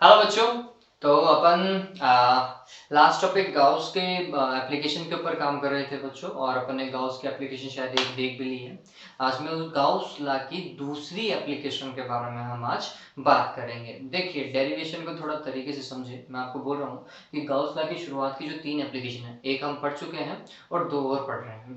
Hello बच्चों। तो अपन last topic Gauss के एप्लीकेशन के ऊपर काम कर रहे थे बच्चों, और अपन ने गाउस की एप्लीकेशन शायद एक देख भी ली है। आज में उस गाउस लॉ की दूसरी एप्लीकेशन के बारे में हम आज बात करेंगे। देखिए, डेरिवेशन को थोड़ा तरीके से समझे। मैं आपको बोल रहा हूँ कि गाउस लॉ की शुरुआत की जो 3 एप्लीकेशन है, एक हम पढ़ चुके हैं और 2 और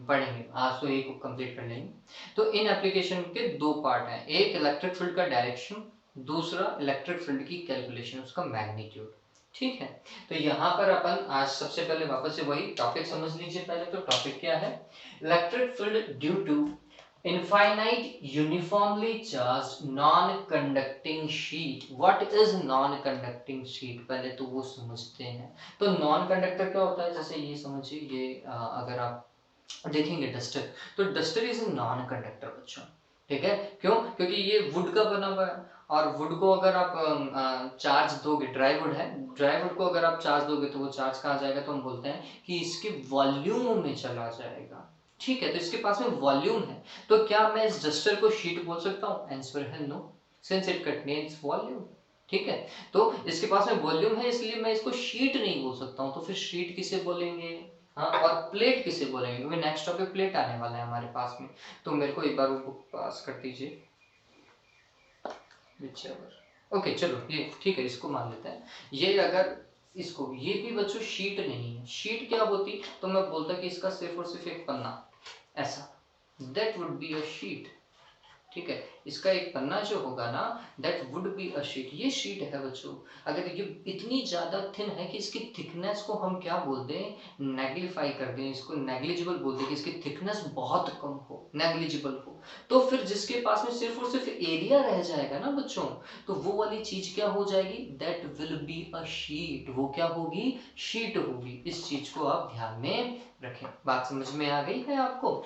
पढ़ेंगे। आज तो एक को कंप्लीट कर लेंगे। तो इन एप्लीकेशन के 2 पार्ट हैं, एक इलेक्ट्रिक फील्ड का डायरेक्शन, दूसरा इलेक्ट्रिक फील्ड की कैलकुलेशन, उसका मैग्नीट्यूड। ठीक है। तो यहाँ पर अपन आज सबसे पहले वापस से वही टॉपिक समझ लीजिए। पहले तो टॉपिक क्या है, electric field due to infinite uniformly charged non conducting sheet. What is non conducting sheet, पहले तो वो समझते हैं। तो नॉन कंडक्टर क्या होता है, जैसे ये समझिए, ये अगर आप देखेंगे डस्टर, तो duster is a non conductor बच्चों। ठीक है, क्यों? क्योंकि ये वुड का बना हुआ है, और वुड को अगर आप चार्ज दोगे, ड्राई वुड है, ड्राई वुड को अगर आप चार्ज दोगे तो वो चार्ज कहाँ जाएगा, तो हम बोलते हैं कि इसके वॉल्यूम में चला जाएगा। ठीक है, तो इसके पास में वॉल्यूम है। तो क्या मैं इस डस्टर को शीट बोल सकता हूँ? आंसर है no, since it contains volume. ठीक है, तो इसके पास में वॉल्यूम है, इसलिए मैं इसको शीट नहीं बोल सकता हूँ। तो फिर शीट किसे बोलेंगे? हाँ, और प्लेट किसे बोलेंगे, क्योंकि नेक्स्ट टॉपिक प्लेट आने वाला है हमारे पास में। तो मेरे को एक बार वो बुक पास कर दीजिए। ओके, चलो ये ठीक है, इसको मान लेते हैं। ये अगर इसको, ये भी बच्चों शीट नहीं है। शीट क्या होती, तो मैं बोलता कि इसका सिर्फ और सिर्फ एक पन्ना ऐसा, that would be a sheet. ठीक है, इसका एक पन्ना जो होगा ना, that would be a sheet. ये शीट है बच्चों। अगर ये इतनी ज्यादा थिन है कि इसकी थिकनेस को हम क्या बोलते हैं, नेग्लिफाई कर दें, इसको नेग्लिजिबल बोलते हैं, कि इसकी थिकनेस बहुत कम हो, नेग्लिजिबल हो। तो फिर जिसके पास में सिर्फ और सिर्फ एरिया रह जाएगा ना बच्चों, तो वो वाली चीज क्या हो जाएगी, that will be a sheet. वो क्या होगी, शीट होगी। इस चीज को आप ध्यान में रखें। बात समझ में आ गई है आपको?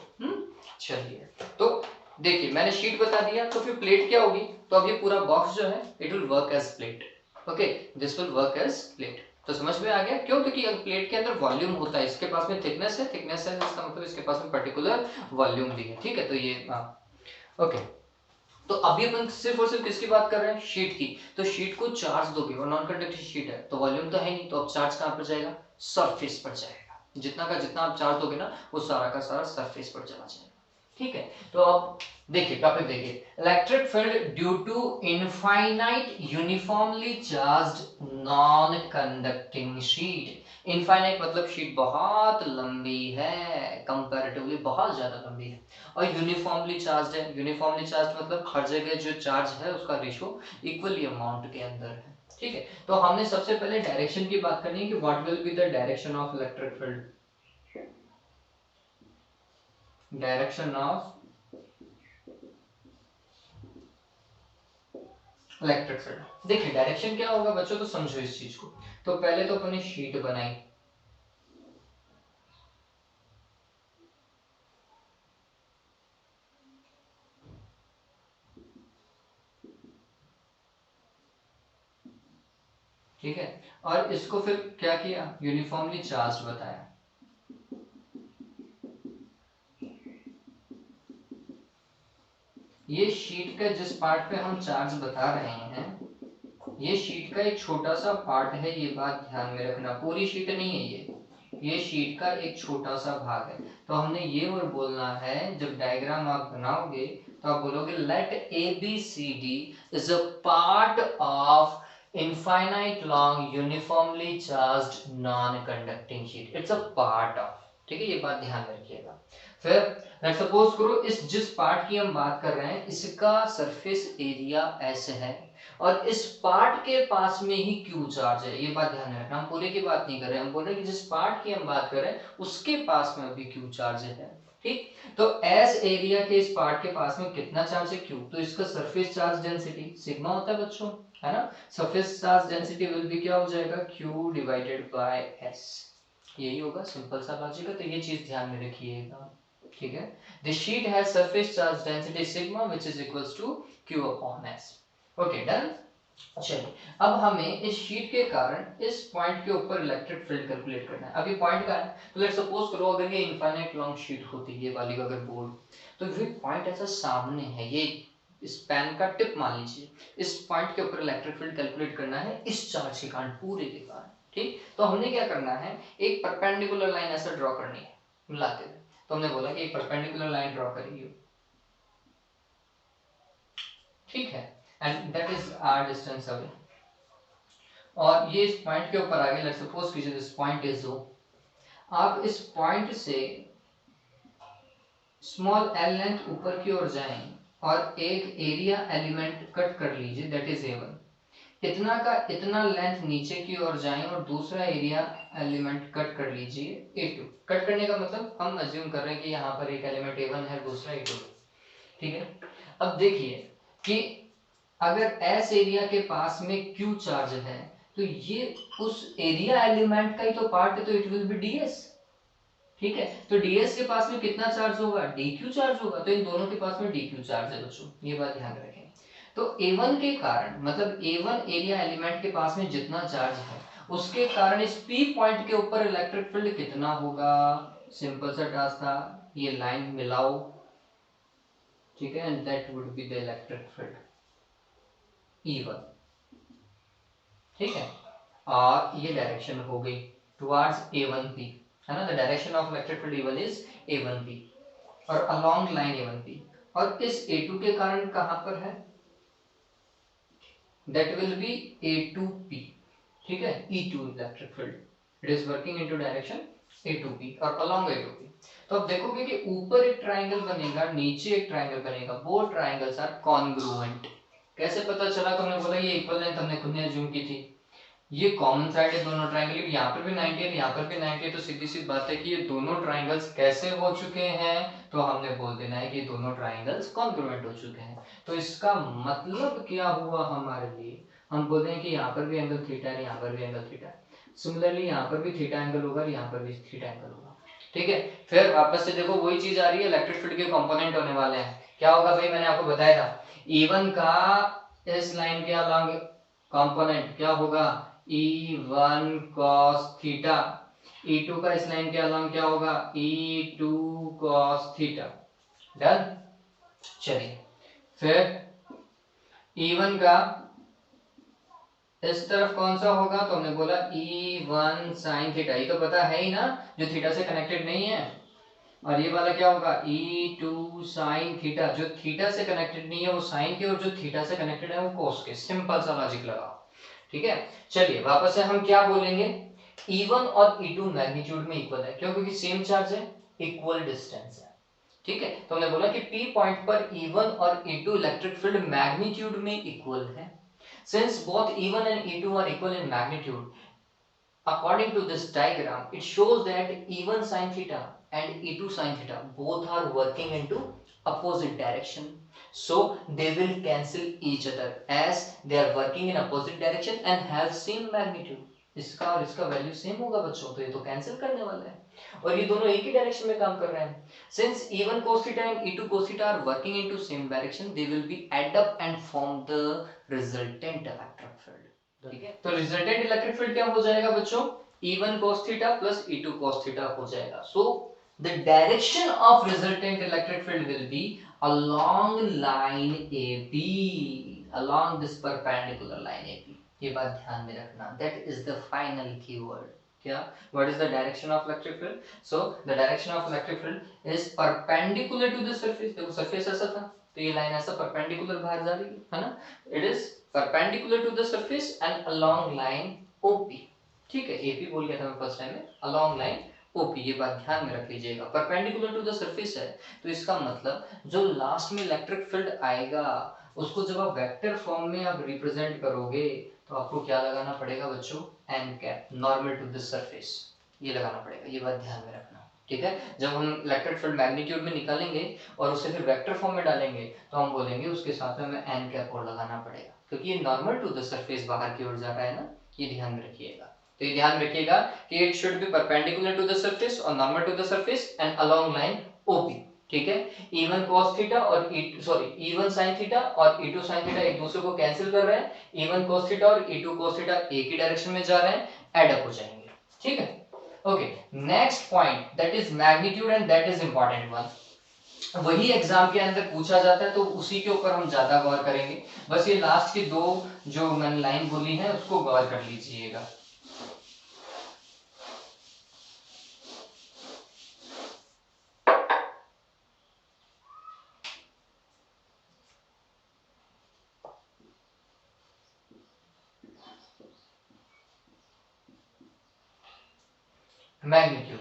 चलिए, तो देखिए, मैंने शीट बता दिया, तो फिर प्लेट क्या होगी? तो अब ये पूरा बॉक्स जो है, it will work as plate. Okay, this will work as plate. तो समझ में आ गया क्यों? क्योंकि प्लेट के अंदर वॉल्यूम होता है, इसके पास में थिकनेस है, थिकनेस है इसका मतलब इसके पास में पर्टिकुलर वॉल्यूम भी है। ठीक है, तो ये ओके। तो अभी अपन सिर्फ और सिर्फ किसकी बात कर रहे हैं, शीट की। तो शीट को चार्ज दोगे, और नॉन कंडक्टिंग शीट है तो वॉल्यूम तो है नहीं, तो अब चार्ज कहां पर जाएगा, सरफेस पर जाएगा। जितना का जितना आप चार्ज दोगे ना, वो सारा का सारा सरफेस पर चला जाएगा। ठीक है, तो अब देखिए टॉपिक देखिए, electric field due to infinite uniformly charged non conducting sheet. Infinite मतलब शीट बहुत लंबी है, कंपैरेटिवली बहुत ज्यादा लंबी है। और यूनिफॉर्मली चार्ज है, यूनिफॉर्मली चार्ज मतलब हर जगह जो चार्ज है उसका रेशो इक्वली अमाउंट के अंदर है। ठीक है, तो हमने सबसे पहले डायरेक्शन की बात करनी है कि what will be the direction of electric field. Direction of electric field, देखिए डायरेक्शन क्या होगा बच्चों, तो समझो इस चीज को। तो पहले तो अपने शीट बनाई, ठीक है, और इसको फिर क्या किया, यूनिफॉर्मली चार्ज बताया। ये शीट का जिस पार्ट पे हम चार्ज बता रहे हैं, ये शीट का एक छोटा सा पार्ट है, ये बात ध्यान में रखना, पूरी शीट नहीं है ये शीट का एक छोटा सा भाग है। तो हमने ये और बोलना है, जब डायग्राम आप बनाओगे तो आप बोलोगे let A B C D is a part of infinite long uniformly charged non conducting sheet, it's a part of. ठीक है, ये बात ध्यान में रखिएगा। फिर लेट्स सपोज करो, इस जिस पार्ट की हम बात कर रहे हैं, इसका सरफेस एरिया ऐसे है, और इस पार्ट के पास में ही क्यू चार्ज है। ये बात ध्यान में रखना, हम पूरे की बात नहीं कर रहे हैं, हम बोल रहे हैं कि जिस पार्ट की हम बात कर रहे हैं उसके पास में अभी क्यू चार्ज है। ठीक, तो एस एरिया के इस पार्ट के पास में कितना चार्ज है, क्यू। तो इसका सरफेस चार्ज डेंसिटी सिग्मा होता है बच्चों, है ना। Surface charge density will be क्या हो जाएगा, क्यू डिवाइडेड बाय एस। यही होगा, सिंपल सा लॉजिक है, तो ये चीज ध्यान में रखिएगा। ठीक है, the sheet has surface charge density sigma which is equals to Q upon S. Okay, done. चलिए, अब हमें इस शीट के कारण इस पॉइंट के ऊपर इलेक्ट्रिक फील्ड कैलकुलेट करना है। अभी पॉइंट का है, तो लेट्स सपोज करो अगर ये इनफाइनाइट लॉन्ग शीट होती, ये वाली अगर बोर्ड, तो फिर पॉइंट ऐसा सामने है, ये पेन का टिप मान लीजिए, इस पॉइंट के ऊपर इलेक्ट्रिक फील्ड कैलकुलेट करना है इस चार्ज के कारण, पूरे के कारण। ठीक, तो हमने क्या करना है, एक परपेंडिकुलर लाइन ऐसा ड्रॉ करनी है मिलाते हुए। तो हमने बोला कि एक परपेंडिकुलर लाइन ड्रॉ करिए, ठीक है, and that is R distance away, और ये इस पॉइंट के ऊपर आगे, लेट्स सपोज कीजिए दिस पॉइंट इज ओ। आप इस पॉइंट से स्मॉल एल लेंथ ऊपर की ओर जाएं और एक एरिया एलिमेंट कट कर लीजिए, दैट इज A1। इतना का इतना लेंथ नीचे की ओर जाएं और दूसरा एरिया एलिमेंट कट कर लीजिए A2। कट करने का मतलब हम अज्यूम कर रहे हैं कि यहाँ पर एक एलिमेंट A1 है, दूसरा A2 है, ठीक है। अब देखिए कि अगर S एरिया के पास में Q चार्ज है, तो ये उस एरिया एलिमेंट का ही तो पार्ट है, तो इट विल बी DS, ठीक है। तो DS के पास में कितना चार्ज होगा, DQ चार्ज होगा, तो इन दोनों के पास में DQ चार्ज है बच्चों, ये बात ध्यान रखें। तो A1 के कारण, मतलब A1 एरिया एलिमेंट के पास में जितना चार्ज है उसके कारण इस P पॉइंट के ऊपर इलेक्ट्रिक फील्ड कितना होगा, सिंपल सा टास्क था, ये लाइन मिलाओ, ठीक है, and that would be the electric field E1, ठीक है। और ये डायरेक्शन हो गई टुवर्ड्स A1P, है ना, the direction of electric field E1 is A1P, और अलोंग लाइन A1P, और इस A2 के कारण कहां पर है, that will be A2P, ठीक है, E2 electric field, it is working into direction A2P और अलोंग A2P। तो अब देखोगे कि ऊपर एक ट्रायंगल बनेगा, नीचे एक ट्रायंगल बनेगा, बोथ ट्रायंगल्स आर कॉन्ग्रुएंट। कैसे पता चला, तो हमने बोला ये इक्वल लेंथ हमने खुद ने अज्यूम की थी, ये कॉमन साइड है दोनों ट्रायंगल की, यहाँ पर भी 90 है, यहाँ पर भी 90 है, तो सीधी सी बात है कि ये दोनों ट्रायंगल्स कैसे हो चुके हैं, तो हमने बोल देना है कि दोनों ट्रायंगल्स कॉन्ग्रुएंट हो चुके हैं। तो इसका मतलब क्या हुआ हमारे लिए, हम बोल रहे हैं कि यहाँ पर भी एंगल थीटा है, यहाँ पर भी एंगल थीटा है, सिमिलरली यहाँ पर भी थीटा एंगल होगा, यहाँ पर भी थीटा एंगल होगा, ठीक है। फिर वापस से देखो वही चीज आ रही है, इलेक्ट्रिक फील्ड के कंपोनेंट होने वाले हैं, क्या होगा भाई, मैंने आपको बताया था, E1 का इस लाइन के अलॉन्ग कंपोनेंट क्या होगा, E1 cos थीटा, E2 का इस लाइन के अलॉन्ग क्या होगा, E2 cos थीटा, डन। चलिए फिर E1 का इस तरफ कौन सा होगा, तो हमने बोला E1 sin थीटा, ये तो पता है ही ना, जो थीटा से कनेक्टेड नहीं है। और ये वाला क्या होगा, E2 sin थीटा, जो थीटा से कनेक्टेड नहीं है वो साइन के, और जो थीटा से कनेक्टेड है वो कोस के। सिंपल सा लॉजिक लगाओ, ठीक है। चलिए वापस से हम क्या बोलेंगे, E1 और E2 मैग्नीट्यूड में इक्वल है, क्यों, क्योंकि सेम चार्ज है, इक्वल डिस्टेंस है, ठीक है। तो हमने बोला कि P पॉइंट पर E1 और E2 इलेक्ट्रिक फील्ड मैग्नीट्यूड में इक्वल है। Since both E1 and E2 are equal in magnitude, according to this diagram, it shows that E1 sin theta and E2 sin theta both are working into opposite direction. So they will cancel each other as they are working in opposite direction and have same magnitude. इसका और इसका value same होगा बच्चों, तो ये तो cancel करने वाला है, और ये दोनों एक ही डायरेक्शन में काम कर रहे हैं। Since E1 cos theta and E2 cos theta are working into same direction, they will be add up and form the resultant electric field, ठीक है। तो रिजल्टेंट इलेक्ट्रिक फील्ड क्या हो जाएगा बच्चों, E1 cos theta plus E2 cos theta हो जाएगा। So the direction of resultant electric field will be along line AB, along this perpendicular line AB, ये बात ध्यान में रखना, that is the final keyword। क्या, what is the direction of electric field? So the direction of electric field is perpendicular to the surface। देखो surface ऐसा था, तो ये लाइन ऐसा परपेंडिकुलर बाहर जा रही है ना, it is perpendicular to the surface and along line OP, ठीक है, AP बोल गया था मैं फर्स्ट टाइम में, along line OP, ये बात ध्यान में रख लीजिएगा। perpendicular to the surface है, तो इसका मतलब जो लास्ट में इलेक्ट्रिक फील्ड आएगा उसको जब आप वेक्टर फॉर्म में आप रिप्रेजेंट करोगे, तो आपको क्या लगाना पड़ेगा बच्चों, n cap, normal to the surface, ये लगाना पड़ेगा, ये बात ध्यान में रखना, ठीक है। जब हम इलेक्ट्रिक फील्ड मैग्नीट्यूड में निकालेंगे और उसे फिर वेक्टर फॉर्म में डालेंगे, तो हम बोलेंगे उसके साथ में हमें n कैप और लगाना पड़ेगा, क्योंकि ये नॉर्मल टू द सरफेस बाहर की ओर जा रहा है ना, ये ध्यान में रखिएगा। तो ये ध्यान रखिएगा कि it should be perpendicular to the surface और normal to the surface and along line OP, ठीक है। E1 cos थीटा और E1 sin थीटा और E2 sin थीटा एक दूसरे को कैंसिल कर रहे हैं, E1 cos थीटा और E2 cos थीटा एक ही डायरेक्शन में जा रहे हैं, एड अप हो जाएंगे, ठीक है। Okay, next point, that is magnitude, and that is important one. वही एग्जाम के अंदर पूछा जाता है, तो उसी के ऊपर हम ज्यादा गौर करेंगे। बस ये लास्ट की दो जो मैंने लाइन बोली है उसको गौर कर लीजिएगा। मैग्नीट्यूड,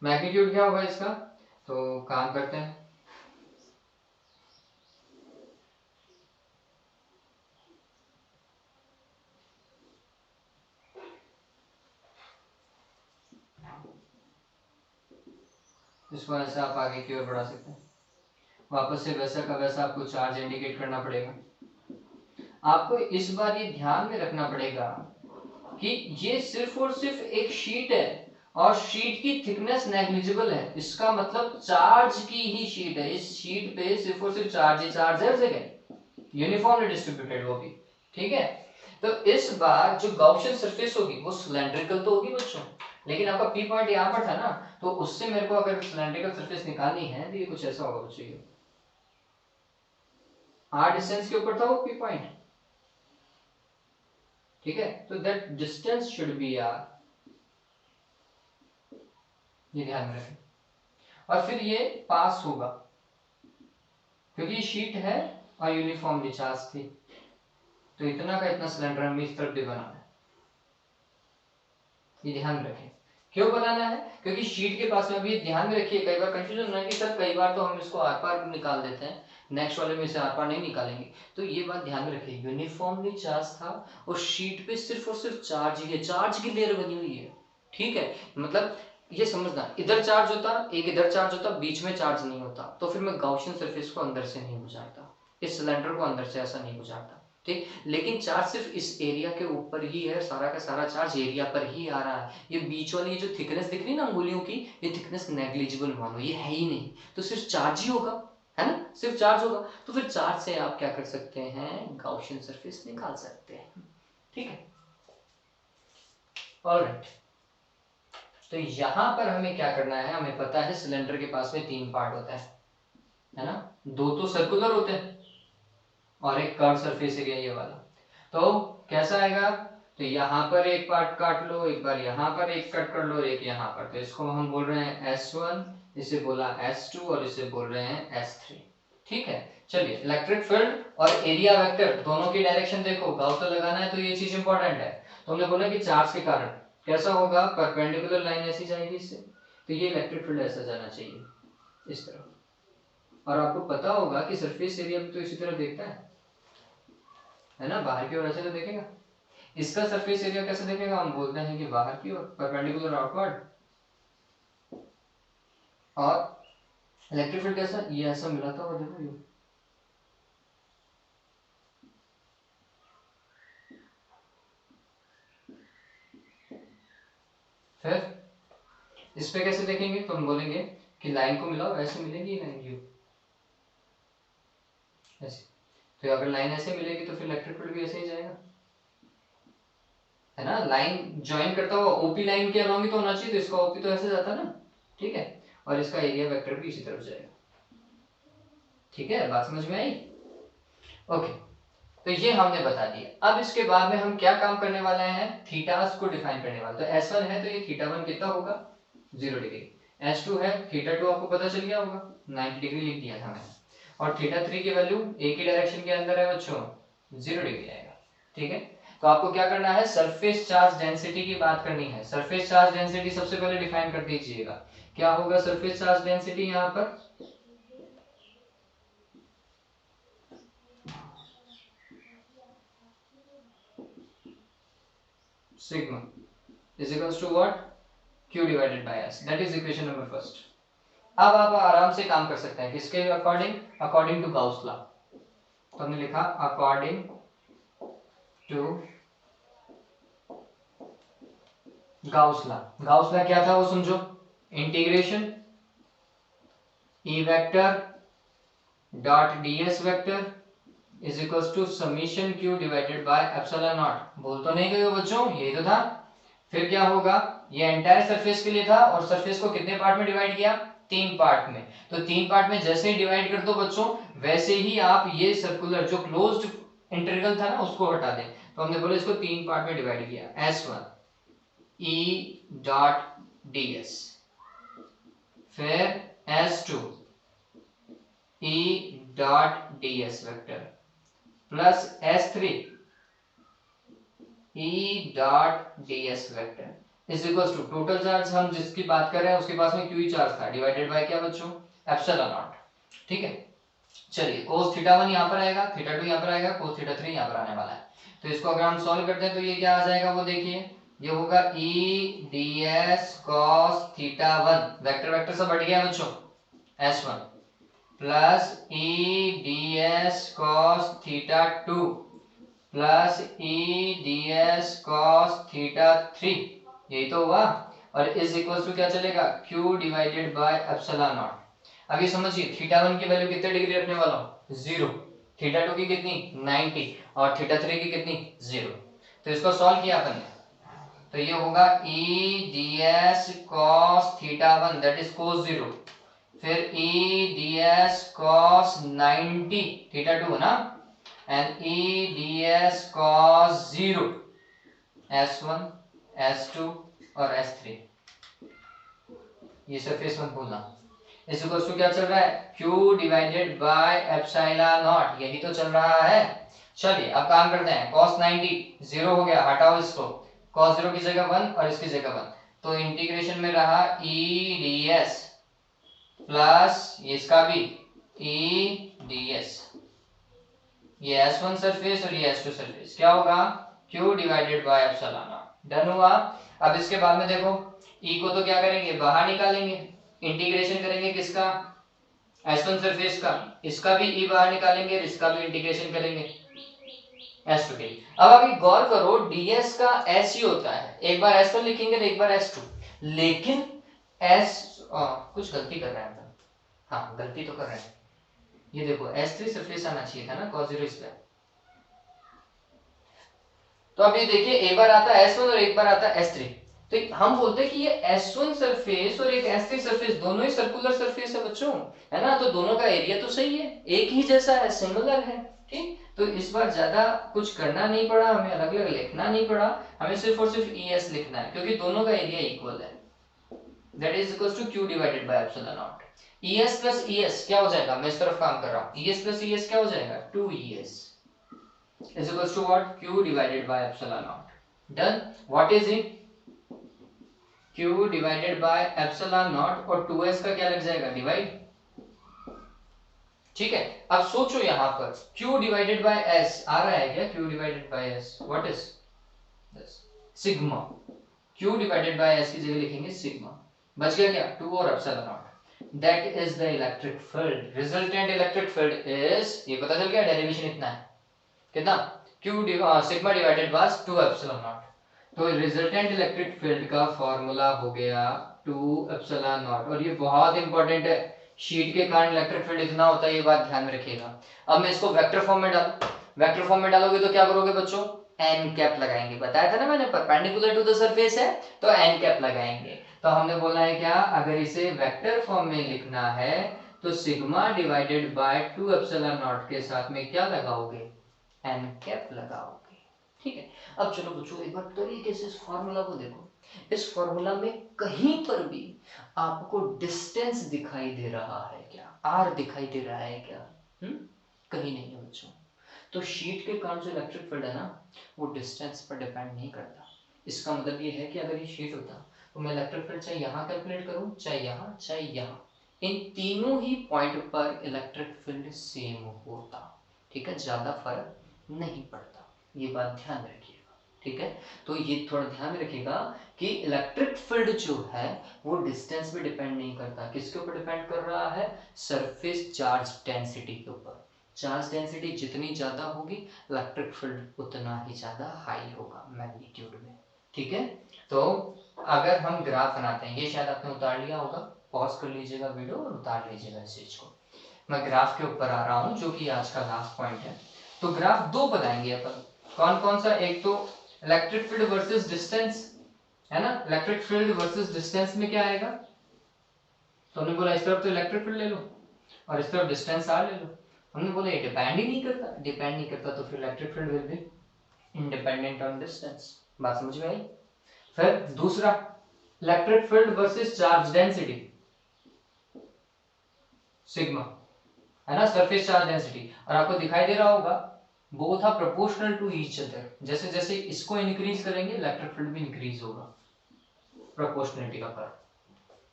मैग्नीट्यूड क्या होगा इसका, तो काम करते हैं। इसको ऐसा आप आगे की ओर बढ़ा सकते हैं, वापस से वैसा का वैसा आपको चार्ज इंडिकेट करना पड़ेगा। आपको इस बार ये ध्यान में रखना पड़ेगा कि ये सिर्फ और सिर्फ एक शीट है और शीट की थिकनेस नेग्लिजिबल है, इसका मतलब चार्ज की ही शीट है, इस शीट पे सिर्फ और सिर्फ चार्ज ही चार्ज है, जगह यूनिफॉर्मली डिस्ट्रीब्यूटेड वो भी, ठीक है। तो इस बार जो गॉसियन सरफेस होगी वो सिलेंड्रिकल तो होगी बच्चों, लेकिन आपका पी पॉइंट यहाँ पर था ना, तो उससे मेरे को अगर सिलेंड्रिकल सरफेस निकालनी है तो ये कुछ ऐसा होगा बच्चों, ये आर डिस्टेंस के ऊपर था वो पी पॉइंट, ठीक है। तो that distance should be R, ये ध्यान में रखें। और फिर ये पास होगा क्योंकि ये शीट है और यूनिफॉर्मली चार्ज थी, तो इतना का इतना सिलेंडर हमें इस तरफ भी बनाना है, ये ध्यान में रखें। क्यों बनाना है, क्योंकि शीट के पास में भी ध्यान में रखिए, कई बार कंफ्यूजन होना है कि सर कई बार तो हम इसको आर पार निकाल देते हैं, नेक्स्ट वाले में इसे आर पार नहीं निकालेंगे, तो ये बात ध्यान में रखिए, यूनिफॉर्मली चार्ज था और शीट पे सिर्फ और सिर्फ चार्ज ही है, चार्ज की लेयर बनी हुई है, ठीक है। मतलब ये समझना, इधर चार्ज होता, एक इधर चार्ज होता, बीच में चार्ज नहीं होता, तो फिर मैं गॉसियन सरफेस को अंदर से नहीं गुजारता, इस सिलेंडर को अंदर से ऐसा नहीं गुजारता, ठीक। लेकिन चार्ज सिर्फ इस एरिया के ऊपर ही है, सारा का सारा चार्ज एरिया पर ही आ रहा है। ये बीच वाली जो थिकनेस दिख रही है ना अंगुलियों की, ये थिकनेस नेग्लिजिबल मानो, ये है ही नहीं, तो सिर्फ चार्ज ही होगा, है ना, सिर्फ चार्ज होगा। तो फिर चार्ज से आप क्या कर सकते हैं, गॉसियन सरफेस निकाल सकते हैं, ठीक है। ऑलराइट, तो यहां पर हमें क्या करना है, हमें पता है सिलेंडर के पास में तीन पार्ट होता है ना, दो तो सर्कुलर होते हैं और एक कर्व सरफेस एरिया ये वाला। तो कैसा आएगा, तो यहाँ पर एक पार्ट काट लो, एक बार यहाँ पर एक कट कर लो, एक यहाँ पर, तो इसको हम बोल रहे हैं S1, इसे बोला S2 और इसे बोल रहे हैं S3, ठीक है। चलिए, इलेक्ट्रिक फील्ड और एरिया वेक्टर दोनों की डायरेक्शन देखो, गाउस तो लगाना है, तो ये चीज इंपॉर्टेंट है। तो हमने बोला कि चार्ज के कारण कैसा होगा, परपेंडिकुलर लाइन ऐसी जाएगी इससे, तो ये इलेक्ट्रिक फील्ड ऐसा जाना चाहिए इस तरह। और आपको पता होगा कि सरफेस एरिया भी तो इसी तरह देखता है ना, बाहर की ओर ऐसे तो देखेगा। इसका सरफेस एरिया कैसे देखेगा, हम बोलते हैं कि बाहर की ओर परपेंडिकुलर आउटवर्ड, और इलेक्ट्रिक फील्ड कैसा, ये ऐसा मिलाता हुआ देखो, ये फिर इस पे कैसे देखेंगे, तो हम बोलेंगे कि लाइन को मिलाओ, ऐसे मिलेगी लाइन यू ऐसे, तो अगर लाइन ऐसे मिलेगी तो फिर इलेक्ट्रिक फील्ड भी ऐसे ही जाएगा, है ना। लाइन ज्वाइन करता हुआ ओपी लाइन के अलॉन्ग ही तो होना चाहिए, तो इसका ओपी तो ऐसे जाता है ना, ठीक है, और इसका एरिया वेक्टर भी इसी तरफ जाएगा, ठीक है। बात समझ में आई, ओके। तो ये हमने बता दिया। अब इसके बाद में हम क्या काम करने वाले हैं, थीटास को डिफाइन करने वाले। तो S1 है तो ये थीटा1 कितना होगा, 0 डिग्री। S2 है, थीटा2 आपको पता चल गया होगा, 90 डिग्री लिख दिया था मैंने। और थीटा3 की वैल्यू एक ही डायरेक्शन के अंदर है बच्चों, 0 डिग्री आएगा, ठीक है। तो आपको क्या करना है, सरफेस चार्ज डेंसिटी की बात करनी है। सरफेस चार्ज डेंसिटी सबसे पहले डिफाइन कर दीजिएगा, क्या होगा सरफेस चार्ज डेंसिटी यहाँ पर, sigma is equals to what, Q divided by S, that is equation number first। अब आप आराम से काम कर सकते हैं किसके according, according to Gauss law. तो हमने लिखा according to Gauss law. Gauss law क्या था वो समझो, integration E vector dot ds vector is equals to summation Q divided by epsilon naught. बोल तो नहीं गए बच्चों, यही तो था। फिर क्या होगा, ये एंटायर सरफेस के लिए था और सरफेस को कितने पार्ट में डिवाइड किया, 3 पार्ट में। तो 3 पार्ट में जैसे ही डिवाइड कर दो बच्चों, वैसे ही आप ये सर्कुलर जो क्लोज्ड इंटरवल था ना उसको हटा दें। तो हमने बोला इसको 3 पार्ट में डिवाइड किया, S1 E डॉट ds, फिर S2 E dot ds vector plus S3 E dot ds vector is equal to total charge हम जिसकी बात कर रहे हैं उसके पास में क्यू चार्ज था डिवाइडेड बाय क्या बच्चों, एप्सिलॉन नॉट। ठीक है, चलिए cos थीटा 1 यहाँ पर आएगा, थीटा 2 यहाँ पर आएगा, cos थीटा 3 यहाँ पर आने वाला है। तो इसको अगर हम सॉल्व करते हैं तो ये क्या आ जाएगा वो देखिए, ये होगा e ds cos theta 1 vector vector सब बढ़ गया बच्चों, S1 plus e ds cos theta 2 plus e ds cos theta 3, यही तो हुआ, और इज इक्वल टू क्या चलेगा, q divided by epsilon not. अब ये समझिए थीटा 1 की वैल्यू कितने डिग्री रखने वाला हूं, 0, थीटा 2 की कितनी 90 और थीटा 3 की कितनी 0। तो इसको सॉल्व किया अपन ने, तो ये होगा e ds cos theta 1 that is cos 0, फिर e ds cos 90 थीटा 2 ना, and e ds cos 0 S1 S2 और S3, ये सरफेस मत भूलना। इस इक्वल्स टू क्या चल रहा है, q divided by epsilon not, यही तो चल रहा है। चलिए अब काम करते हैं, cos 90 0 हो गया, हटाओ इसको, cos 0 की जगह 1 और इसकी जगह 1, तो इंटीग्रेशन में रहा e ds प्लस इसका भी e ds, ये S1 सरफेस और ये S2 सरफेस, क्या होगा q divided by epsilon not. Done हुआ। अब इसके बाद में देखो e को तो क्या करेंगे बाहर निकालेंगे, इंटीग्रेशन करेंगे किसका, S1 सरफेस का, इसका भी e बाहर निकालेंगे, इसका भी इंटीग्रेशन करेंगे S2 के। अब अभी गौर करो ds का s ही होता है, एक बार S1 लिखेंगे तो एक बार S2, लेकिन कुछ गलती कर रहे हैं अपन, हाँ गलती तो कर रहे हैं, ये देखो S3 सरफेस आना चाहिए था ना cos 0 इस पे, तो अब ये देखिए एक बार आता है S1 और एक बार आता है S3, तो हम बोलते हैं कि ये S1 सरफेस और एक S3 सरफेस दोनों ही सर्कुलर सरफेस है बच्चों, है ना, तो दोनों का एरिया तो सही है, एक ही जैसा है, सिमिलर है। ठीक, तो इस बार ज्यादा कुछ करना नहीं पड़ा, हमें अलग अलग लिखना नहीं पड़ा, हमें सिर्फ और सिर्फ ES लिखना है क्योंकि दोनों का एरिया इक्वल है, that is equal to q divided by epsilon naught. ES plus ES क्या हो जाएगा, मैं इस तरफ काम कर रहा हूं, ES प्लस ES क्या हो जाएगा 2ES is equals to what, q divided by epsilon naught. Done. What is it, q divided by epsilon naught और 2s का क्या लग जाएगा डिवाइड। ठीक है, अब सोचो यहां पर q डिवाइडेड बाय s आ रहा है क्या, q divided bye s what is this, sigma, q divided bye s की जगह लिखेंगे सिग्मा, बच गया क्या 2 और epsilon not, that is the electric field, resultant electric field is, ये पता चल गया, डेरिवेशन इतना है कितना, q sigma divided by 2 epsilon not, तो रिजल्टेंट इलेक्ट्रिक फील्ड का फॉर्मूला हो गया 2 एप्सिलॉन नॉट, और ये बहुत इंपॉर्टेंट है, शीट के कारण इलेक्ट्रिक फील्ड इतना होता है, ये बात ध्यान में रखिएगा। अब मैं इसको वेक्टर फॉर्म में डालूं, वेक्टर फॉर्म में डालोगे तो क्या करोगे बच्चों, n कैप लगाएंगे, बताया था ना मैंने, परपेंडिकुलर टू द सरफेस है तो n कैप लगाएंगे। तो हमने बोला है क्या, अगर इसे वेक्टर फॉर्म में लिखना है तो sigma divided by 2 epsilon not के साथ में क्या लगाओगे, n कैप लगाओगे। ठीक है, अब चलो बच्चों एक बार तरीके से इस फार्मूला को देखो, इस फार्मूला में कहीं पर भी आपको डिस्टेंस दिखाई दे रहा है क्या, r दिखाई दे रहा है क्या, कहीं नहीं है बच्चों। तो शीट के कारण जो इलेक्ट्रिक फील्ड है ना वो डिस्टेंस पर डिपेंड नहीं करता, इसका मतलब ये है कि अगर ये शीट होता तो मैं इलेक्ट्रिक फील्ड चाहे यहाँ कैलकुलेट करूँ चाहे यहाँ चाहे यहाँ, इन तीनों ही पॉइंट पर इलेक्ट्रिक फील्ड सेम होता। ठीक है, ज्यादा फर्क नहीं पड़ता, ये बात ध्यान रखिएगा। ठीक है, तो ये थोड़ा ध्यान में रखिएगा कि इलेक्ट्रिक फील्ड जो है वो डिस्टेंस पे डिपेंड नहीं करता, किसके ऊपर डिपेंड कर रहा है, सरफेस चार्ज डेंसिटी के ऊपर, चार्ज डेंसिटी जितनी ज्यादा होगी इलेक्ट्रिक फील्ड उतना ही ज्यादा हाई होगा मैग्नीट्यूड में। ठीक है, तो अगर हम ग्राफ बनाते हैं, ये शायद आपने उतार लिया होगा, पॉज कर लीजिएगा वीडियो और उतार लीजिएगा इस चीज को, मैं ग्राफ के ऊपर आ रहा हूँ जो कि आज का लास्ट पॉइंट है। तो ग्राफ दो बनाएंगे अपन, कौन कौन सा, एक तो इलेक्ट्रिक फील्ड वर्सेस डिस्टेंस, है ना। इलेक्ट्रिक फील्ड वर्सेस डिस्टेंस में क्या आएगा, तो हमने बोला इस तरफ तो इलेक्ट्रिक फील्ड ले लो और इस तरफ डिस्टेंस आर ले लो। हमने बोला ये डिपेंड ही नहीं करता, डिपेंड नहीं करता तो फिर electric field will be independent on distance. बात समझ में आई। फिर दूसरा, electric field versus charge density, sigma, है ना, सरफेस चार्ज डेंसिटी। और आपको दिखाई दे रहा होगा both are proportional to each other, जैसे जैसे इसको इंक्रीज करेंगे इलेक्ट्रिक फील्ड भी इंक्रीज होगा, प्रोपोर्शनलिटी का कर्व।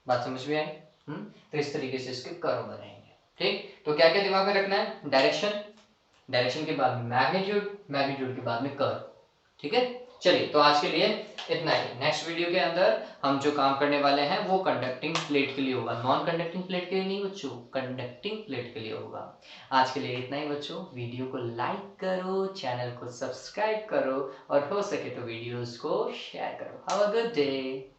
बात समझ में आई। तो इस तरीके से इसके कर्व बनेंगे। ठीक, तो क्या क्या दिमाग में रखना है, डायरेक्शन, डायरेक्शन के बाद में मैग्नीट्यूड, मैग्नीट्यूड के बाद में कर्व। ठीक है, चलिए तो आज के लिए इतना ही। नेक्स्ट वीडियो के अंदर हम जो काम करने वाले हैं वो कंडक्टिंग प्लेट के लिए होगा, नॉन कंडक्टिंग प्लेट के लिए नहीं बच्चों, कंडक्टिंग प्लेट के लिए होगा। आज के लिए इतना ही बच्चों, वीडियो को लाइक करो, चैनल को सब्सक्राइब करो और हो सके तो वीडियोस को शेयर करो। Have a good day.